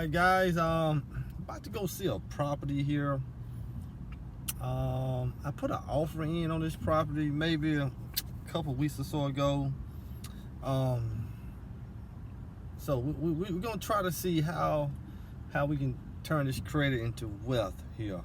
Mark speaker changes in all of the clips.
Speaker 1: right, guys. About to go see a property here. I put an offer in on this property maybe a couple weeks or so ago. So we're gonna try to see how we can turn this credit into wealth here.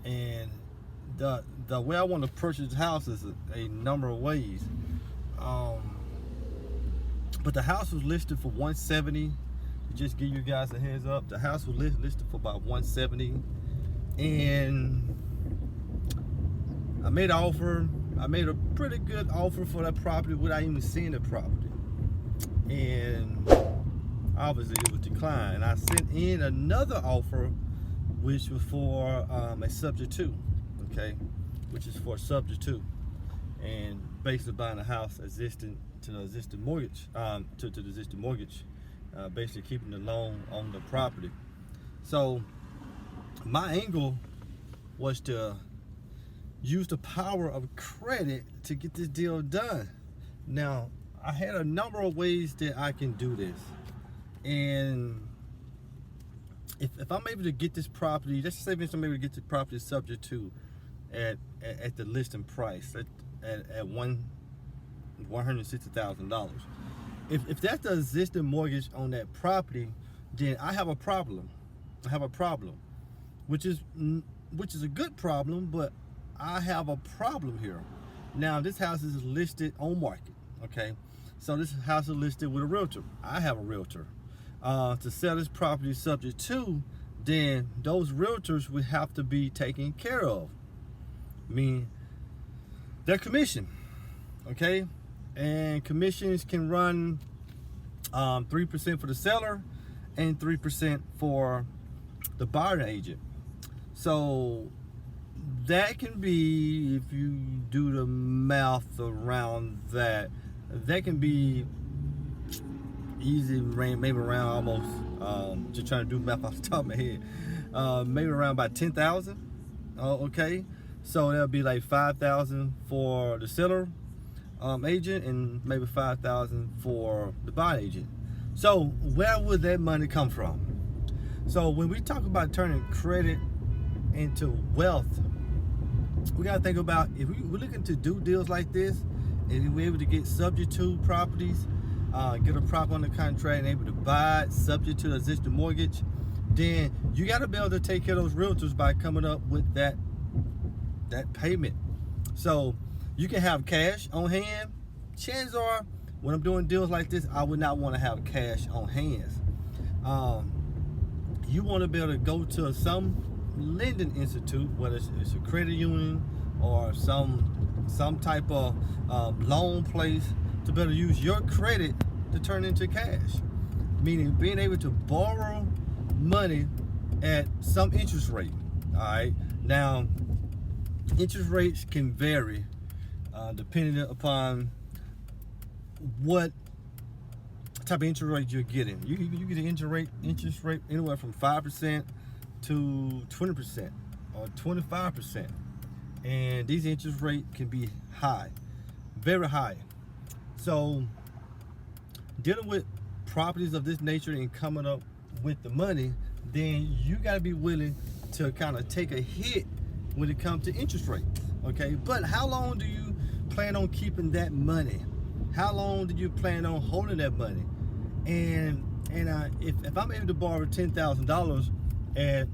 Speaker 1: And the way I want to purchase the house is a number of ways. But the house was listed for $170. Just give you guys a heads up. The house was listed for about $170, and I made an offer. I made a pretty good offer for that property without even seeing the property, and obviously it was declined. And I sent in another offer, which was for a subject to, okay, which is for subject to, and basically buying a house existing to the existing mortgage, to the existing mortgage, basically keeping the loan on the property. So my angle was to use the power of credit to get this deal done. Now, I had a number of ways that I can do this, and if I'm able to get this property, let's say I'm able to get the property subject to at the listing price at $160,000. If that's the existing mortgage on that property, then I have a problem. Which is a good problem, but I have a problem here. Now, this house is listed on market, okay? So this house is listed with a realtor. I have a realtor. To sell this property subject to, then those realtors would have to be taken care of. I mean, their commission, okay? And commissions can run 3% for the seller and 3% for the buyer agent. So that can be, if you do the math around that, that can be easy, maybe around almost, just trying to do math off the top of my head, maybe around about 10,000. Okay, so that'll be like 5,000 for the seller agent and maybe 5,000 for the buyer agent. So where would that money come from? So when we talk about turning credit into wealth, we gotta think about, if we're looking to do deals like this, and we're able to get subject to properties, get a property under contract and able to buy it subject to the existing mortgage, then you got to be able to take care of those realtors by coming up with that payment. So you can have cash on hand. Chances are, when I'm doing deals like this, I would not want to have cash on hands. You want to be able to go to some lending institute, whether it's a credit union or some type of loan place, to be able to use your credit to turn into cash. Meaning being able to borrow money at some interest rate. All right. Now, interest rates can vary depending upon what type of interest rate you're getting. You get an interest rate anywhere from 5% to 20% or 25%. And these interest rates can be high, very high. So dealing with properties of this nature and coming up with the money, then you got to be willing to kind of take a hit when it comes to interest rates, okay? But how long do you plan on keeping that money? How long do you plan on holding that money? And if I'm able to borrow $10,000, and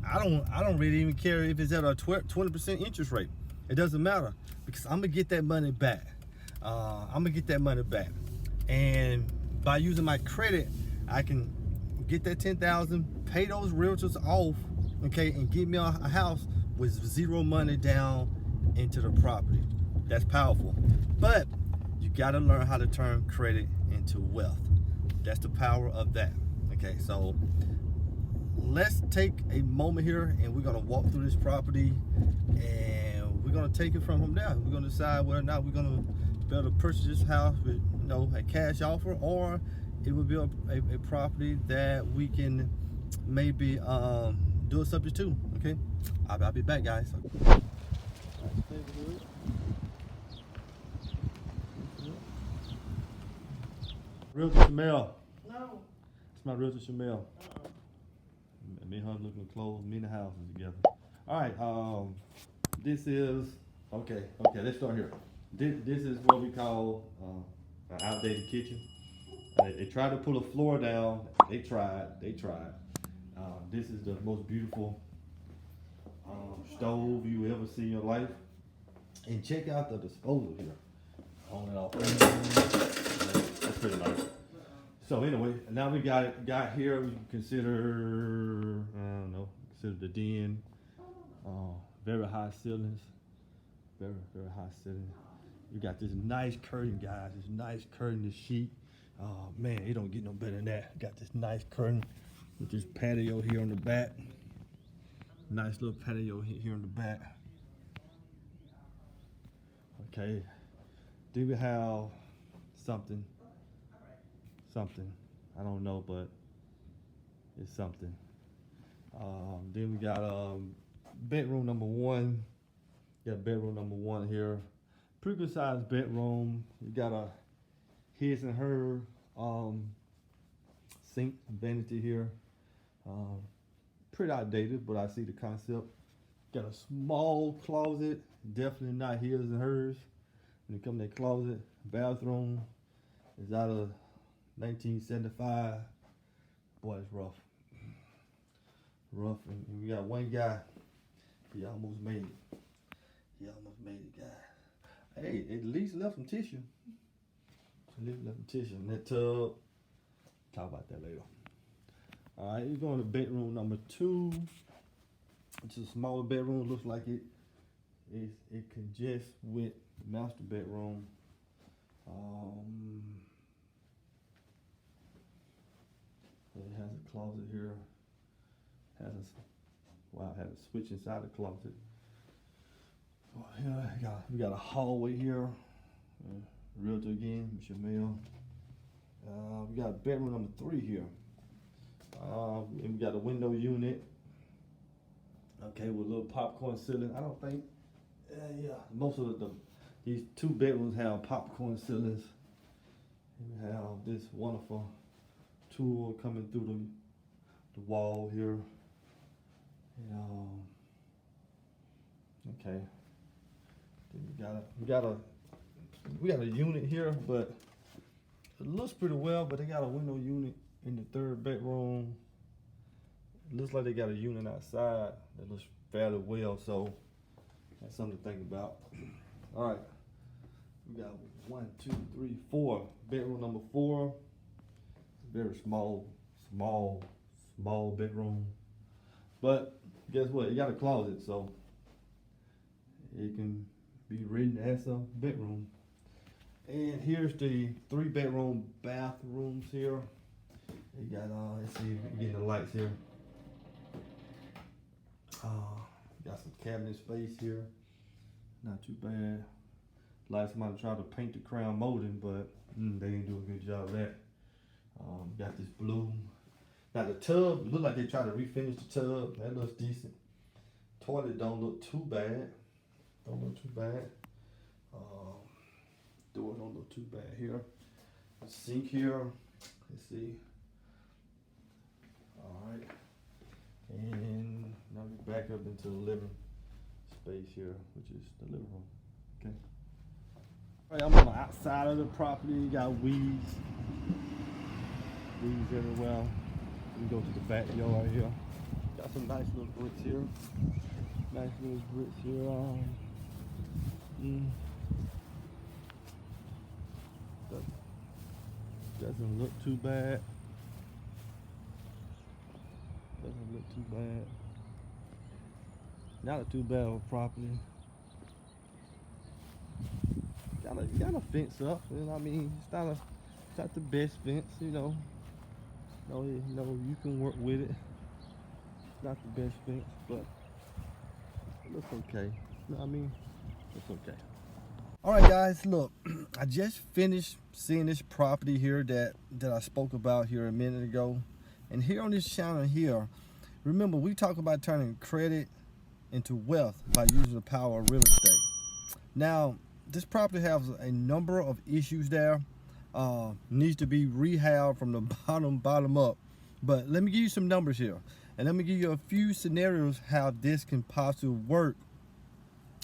Speaker 1: I don't really even care if it's at a 20% interest rate. It doesn't matter, because I'm gonna get that money back. And by using my credit, I can get that $10,000, pay those realtors off, okay, and get me a house with zero money down into the property. That's powerful. But you gotta learn how to turn credit into wealth. That's the power of that. Okay, so let's take a moment here and we're gonna walk through this property, and we're gonna take it from there. We're gonna decide whether or not we're gonna be able to purchase this house with, you know, a cash offer, or it would be a property that we can maybe do a subject to. Okay, I'll be back, guys. Realtor Shamel.
Speaker 2: No.
Speaker 1: It's my realtor Shamel. Me and her looking to close many houses together. All right. This is okay. Let's start here. This is what we call an outdated kitchen. They tried to pull a floor down. They tried. This is the most beautiful stove you ever see in your life. And check out the disposal here. On and off. That's pretty nice. So anyway, now we got here. We consider the den. Very high ceilings. Very high ceiling. You got this nice curtain, guys. This nice curtain, this sheet. Oh man, it don't get no better than that. Got this nice curtain with this patio here on the back. Nice little patio here on the back. Okay. Do we have something? I don't know, but it's something. Then we got bedroom number one. Got bedroom number one here. Pretty good sized bedroom. You got a his and her sink vanity here. Pretty outdated, but I see the concept. Got a small closet. Definitely not his and hers. When it comes to that closet, bathroom is out of 1975. Boy, it's rough. And we got one guy. He almost made it, guy. Hey, at least left some tissue. In that tub. Talk about that later. All right, we're going to bedroom number two. It's a smaller bedroom. Looks like it congests with the master bedroom. It has a closet here. Has a switch inside the closet. Oh, yeah, we got a hallway here. Realtor again, Shamel. We got bedroom number three here. And we got a window unit. Okay, with a little popcorn ceiling. I don't think, most of these two bedrooms have popcorn ceilings. And we have this wonderful tool coming through the wall here. Okay. Then we got a unit here, but it looks pretty well. But they got a window unit in the third bedroom. It looks like they got a unit outside that looks fairly well. So that's something to think about. All right. We got 1, 2, 3, 4. Bedroom number 4. Very small bedroom. But guess what? It got a closet, so it can be written as a bedroom. And here's the 3-bedroom bathrooms here. You got let's see, we're getting the lights here. Got some cabinet space here. Not too bad. Like somebody tried to paint the crown molding, but they didn't do a good job of that. Got this blue. Now the tub, look like they tried to refinish the tub. That looks decent. Toilet don't look too bad. Door don't look too bad here. The sink here. Let's see. All right. And now we back up into the living space here, which is the living room. Okay. All right, I'm on the outside of the property. You got weeds everywhere. We go to the backyard here. Got some nice little bricks here. Doesn't look too bad. Not too bad of a property. Got a fence up, and I mean it's not the best fence, you know. You can work with it. It's not the best fence, but it looks okay. You know what I mean? It's okay. All right, guys, look, I just finished seeing this property here that I spoke about here a minute ago. And here on this channel here, remember, we talk about turning credit into wealth by using the power of real estate. Now, this property has a number of issues there. needs to be rehabbed from the bottom up. But let me give you some numbers here, and let me give you a few scenarios how this can possibly work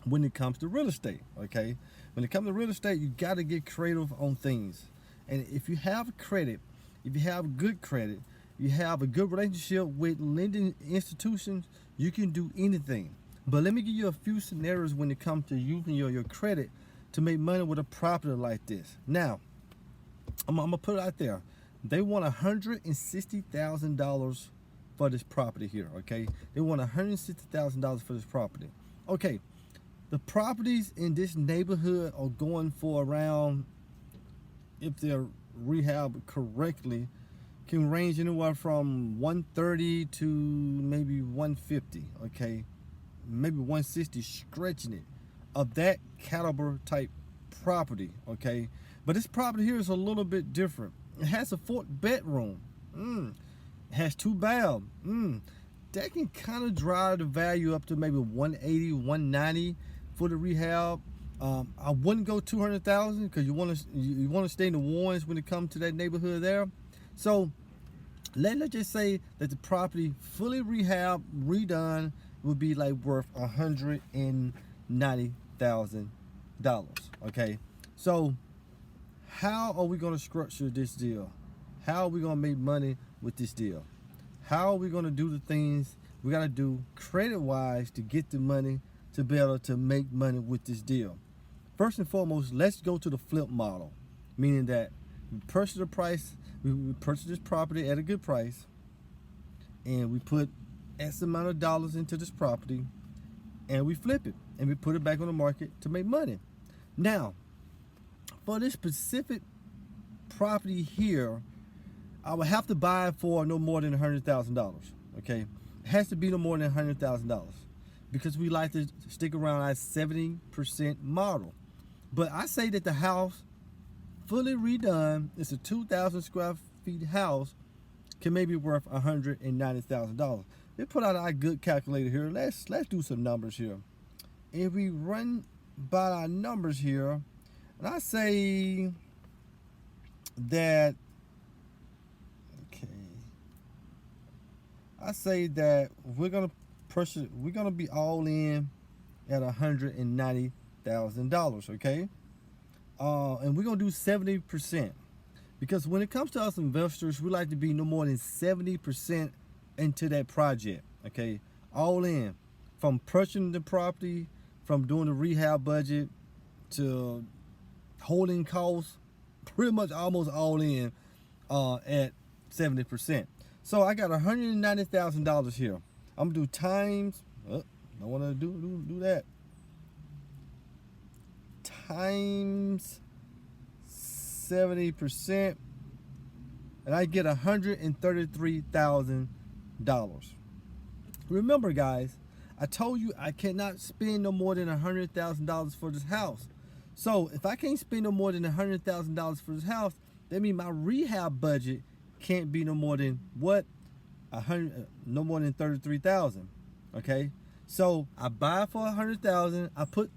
Speaker 1: when it comes to real estate. Okay, when it comes to real estate, you got to get creative on things. And if you have credit, if you have good credit, you have a good relationship with lending institutions, you can do anything. But let me give you a few scenarios when it comes to using your credit to make money with a property like this. Now, I'm gonna put it out there. They want $160,000 for this property here. Okay, they want $160,000 for this property. Okay, the properties in this neighborhood are going for around, if they're rehabbed correctly, can range anywhere from 130 to maybe 150. Okay, maybe 160, stretching it, of that caliber type property. Okay, but this property here is a little bit different. It has a 4th bedroom. It has 2 baths. That can kind of drive the value up to maybe 180, 190 for the rehab. I wouldn't go 200,000 because you want to stay in the ones when it comes to that neighborhood there. So let's just say that the property fully rehabbed, redone, would be like worth $190,000. Okay, so how are we going to structure this deal? How are we going to make money with this deal? How are we going to do the things we got to do credit wise to get the money to be able to make money with this deal? First and foremost, let's go to the flip model, meaning that we purchase this property at a good price, and we put X amount of dollars into this property, and we flip it, and we put it back on the market to make money. Now, for this specific property here, I would have to buy it for no more than $100,000. Okay, it has to be no more than $100,000 because we like to stick around our 70% model. But I say that the house, fully redone, it's a 2,000 square feet house, can maybe be worth $190,000. We put out our good calculator here. Let's do some numbers here. If we run by our numbers here, and I say that, we're gonna purchase. We're gonna be all in at $190,000. Okay, and we're gonna do 70% because when it comes to us investors, we like to be no more than 70% into that project. Okay, all in, from purchasing the property, from doing the rehab budget to holding costs, pretty much almost all in at 70%. So I got $190,000 here. I'm gonna do times. I want to do that. Times 70%, and I get $133,000. Remember, guys, I told you I cannot spend no more than $100,000 for this house. So if I can't spend no more than $100,000 for this house, that means my rehab budget can't be no more than what? No more than $33,000. Okay, so I buy for $100,000. I put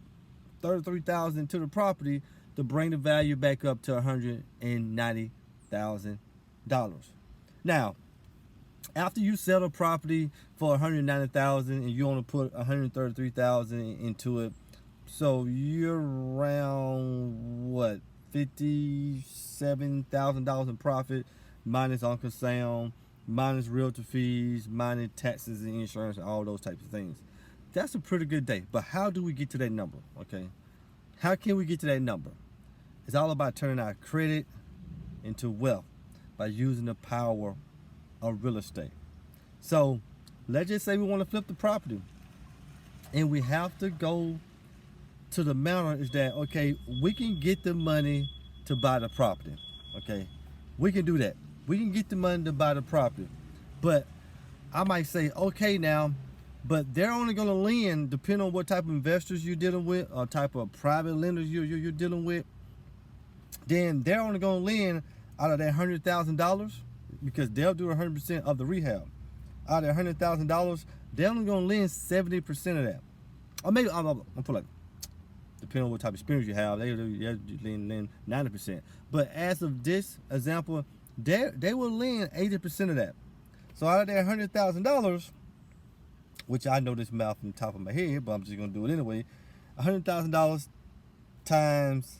Speaker 1: $33,000 into the property to bring the value back up to $190,000. Now, after you sell the property for $190,000 and you only put $133,000 into it, so you're around what, $57,000 in profit, minus Uncle Sam, minus realtor fees, minus taxes and insurance and all those types of things. That's a pretty good day. But how do we get to that number? Okay, how can we get to that number? It's all about turning our credit into wealth by using the power of real estate. So let's just say we want to flip the property, and we have to go to the matter is that, okay, we can get the money to buy the property. Okay, we can do that. We can get the money to buy the property. But I might say, okay, now, but they're only going to lend, depending on what type of investors you're dealing with, or type of private lenders you're dealing with. Then they're only going to lend out of that $100,000, because they'll do 100% of the rehab. Out of that $100,000, they're only going to lend 70% of that. Or maybe, I'm put like, depending on what type of experience you have, they lend 90%. But as of this example, they will lend 80% of that. So out of their $100,000, which I know this math from the top of my head, but I'm just gonna do it anyway. $100,000 times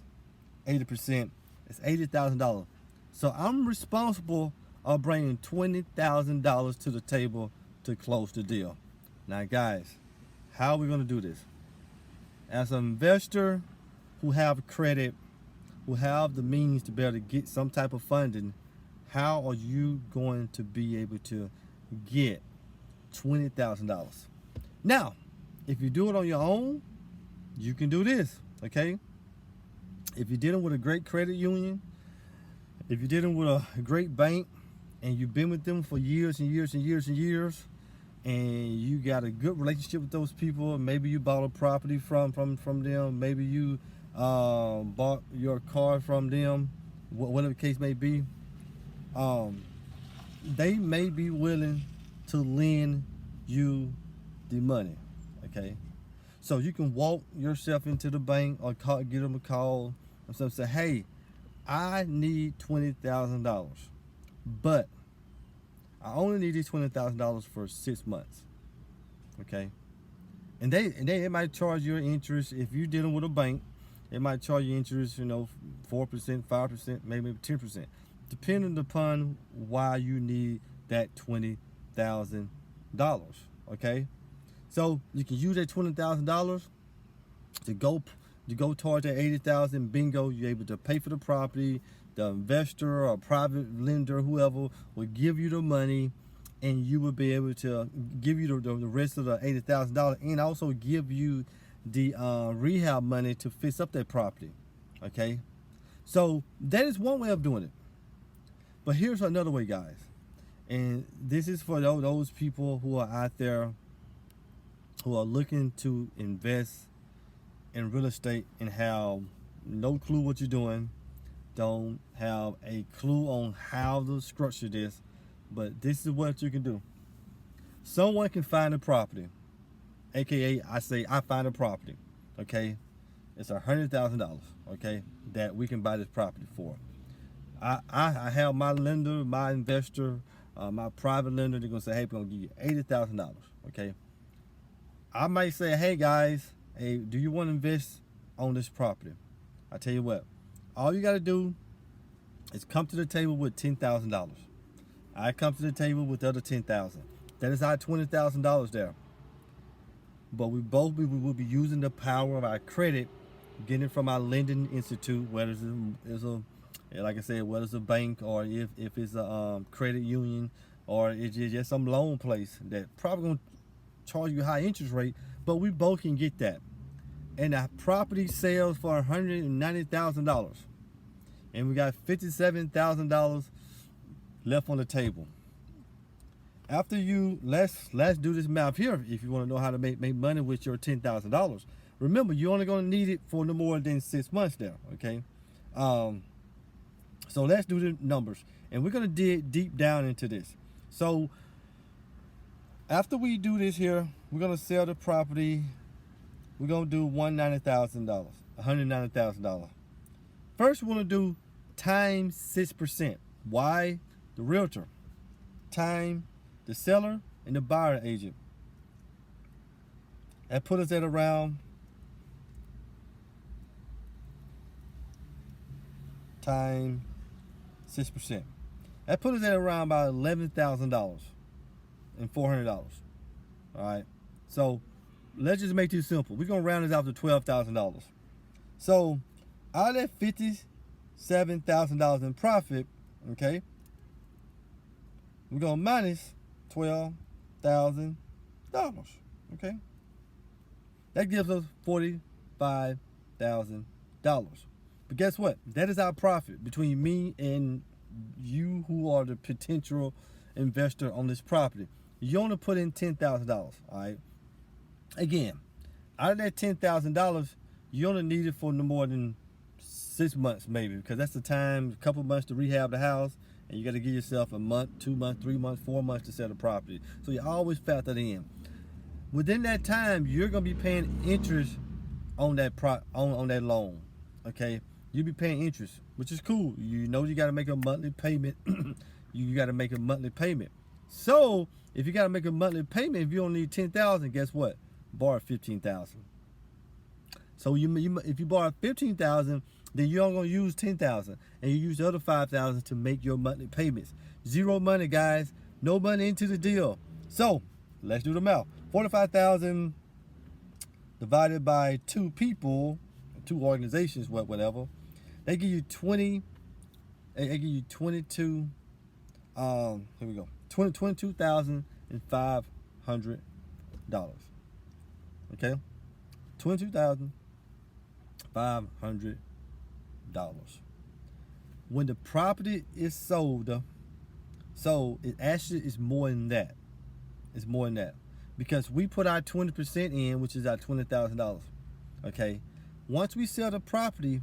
Speaker 1: 80% is $80,000. So I'm responsible of bringing $20,000 to the table to close the deal. Now, guys, how are we gonna do this? As an investor who have credit, who have the means to be able to get some type of funding, how are you going to be able to get $20,000? Now, if you do it on your own, you can do this, okay? If you're dealing with a great credit union, if you're dealing with a great bank, and you've been with them for years and years and years and years, and you got a good relationship with those people, maybe you bought a property from them, maybe you bought your car from them, whatever the case may be, they may be willing to lend you the money, okay? So you can walk yourself into the bank or give them a call and say, hey, I need $20,000, but I only need these $20,000 for 6 months, okay? And they might charge you interest. If you're dealing with a bank, they might charge you interest, 4%, 5%, maybe 10%, depending upon why you need that $20,000, okay? So you can use that $20,000 to go towards that $80,000. Bingo, you're able to pay for the property. The investor or private lender, whoever, will give you the money, and you will be able to give you the rest of the $80,000, and also give you the rehab money to fix up that property. Okay, so that is one way of doing it. But here's another way, guys, and this is for those people who are out there who are looking to invest in real estate and have no clue what you're doing, don't have a clue on how to structure this, but this is what you can do. Someone can find a property, aka I find a property, okay? It's $100,000, okay, that we can buy this property for. I have my lender, my investor, my private lender, they're gonna say, hey, we're gonna give you $80,000, okay? I might say, hey guys, hey, do you want to invest on this property? I tell you what, all you got to do is come to the table with $10,000. I come to the table with the other $10,000. That is our $20,000 there. But we will be using the power of our credit, getting it from our lending institute, whether it's a like I said, whether it's a bank or if it's a credit union or it's just some loan place that probably gonna charge you a high interest rate, but we both can get that. And the property sells for $190,000, and we got $57,000 left on the table. After let's do this math here. If you want to know how to make money with your $10,000, remember you're only going to need it for no more than 6 months there. Okay, so let's do the numbers, and we're going to dig deep down into this. So after we do this here, we're going to sell the property. We're going to do $190,000. First, we're going to do times 6%. Why? The realtor. Time the seller and the buyer agent. That put us at around times 6%. That put us at around about $11,000 and $400. All right. So let's just make this simple. We're gonna round this out to $12,000. So out of that $57,000 in profit, okay, we're gonna minus $12,000. Okay, that gives us $45,000. But guess what? That is our profit between me and you, who are the potential investor on this property. You only put in $10,000. All right. Again, out of that $10,000, you only need it for no more than 6 months, maybe, because that's the time, a couple months to rehab the house, and you got to give yourself a month, 2 months, 3 months, 4 months to sell the property. So you always factor that in. Within that time, you're going to be paying interest on that on that loan. Okay, you be paying interest, which is cool. You know you got to make a monthly payment. You got to make a monthly payment. So if you got to make a monthly payment, if you don't need 10,000, guess what? Borrow 15,000. So if you borrow 15,000, then you're only gonna use 10,000, and you use the other 5,000 to make your monthly payments. Zero money, guys. No money into the deal. So let's do the math. 45,000 divided by 2 people, 2 organizations, whatever. They give you 20. They give you 22. Here we go. $22,500. Okay, $22,500. When the property is sold, it actually is more than that. It's more than that, because we put our 20% in, which is our $20,000. Okay, once we sell the property,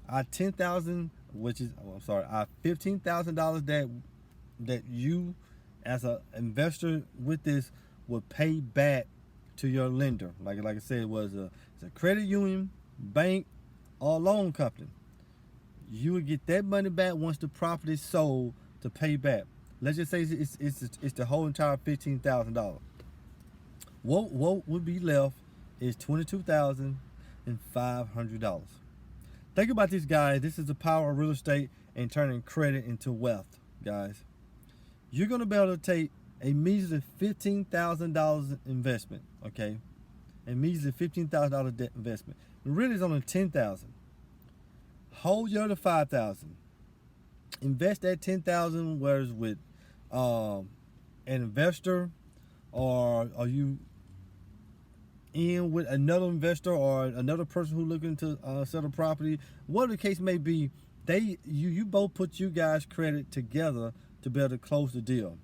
Speaker 1: our $10,000, our $15,000 that you as an investor with this will pay back to your lender. Like I said, it's a credit union, bank, or loan company. You will get that money back once the property is sold to pay back. Let's just say it's the whole entire $15,000. What would be left is $22,500. Think about this, guys. This is the power of real estate and turning credit into wealth, guys. You're gonna be able to take a measly $15,000 investment, okay? A measly $15,000 debt investment. It really is only $10,000. Hold your other $5,000. Invest that $10,000, whether it's with an investor, or are you in with another investor or another person who's looking to sell a property. Whatever the case may be, you both put you guys' credit together to be able to close the deal.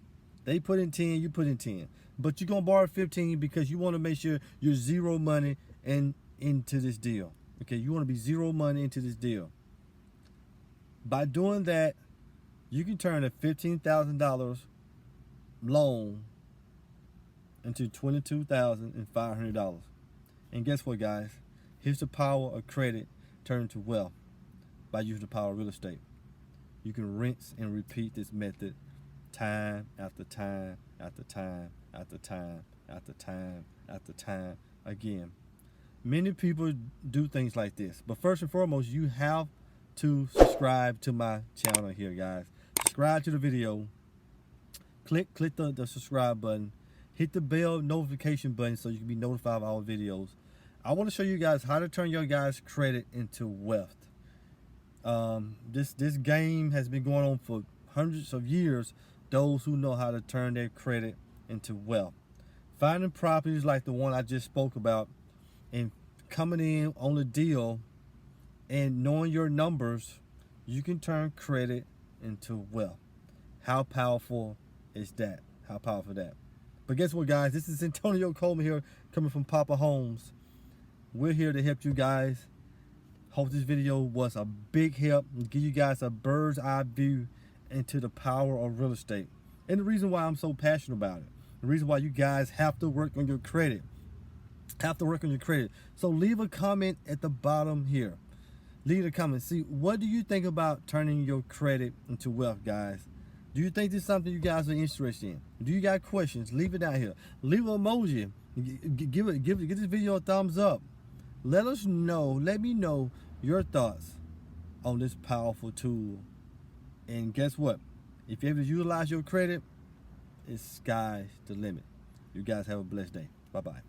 Speaker 1: They put in 10, you put in 10, but you're gonna borrow 15 because you want to make sure you're zero money into this deal. Okay, you want to be zero money into this deal. By doing that, you can turn a $15,000 loan into $22,500. And guess what, guys? Here's the power of credit turned to wealth by using the power of real estate. You can rinse and repeat this method time after time after time after time after time after time again. Many people do things like this, but first and foremost, you have to subscribe to my channel here, guys. Subscribe to the video. Click the subscribe button. Hit the bell notification button so you can be notified of all videos. I want to show you guys how to turn your guys' credit into wealth. This game has been going on for hundreds of years. Those who know how to turn their credit into wealth. Finding properties like the one I just spoke about and coming in on the deal and knowing your numbers, you can turn credit into wealth. How powerful is that? How powerful is that? But guess what, guys? This is Antonio Coleman here, coming from Papa Homes. We're here to help you guys. Hope this video was a big help and give you guys a bird's eye view into the power of real estate. And the reason why I'm so passionate about it. The reason why you guys have to work on your credit. So leave a comment at the bottom here. Leave a comment. See, what do you think about turning your credit into wealth, guys? Do you think this is something you guys are interested in? Do you got questions? Leave it down here. Leave an emoji. Give this video a thumbs up. Let us know. Let me know your thoughts on this powerful tool. And guess what? If you're able to utilize your credit, it's sky's the limit. You guys have a blessed day. Bye-bye.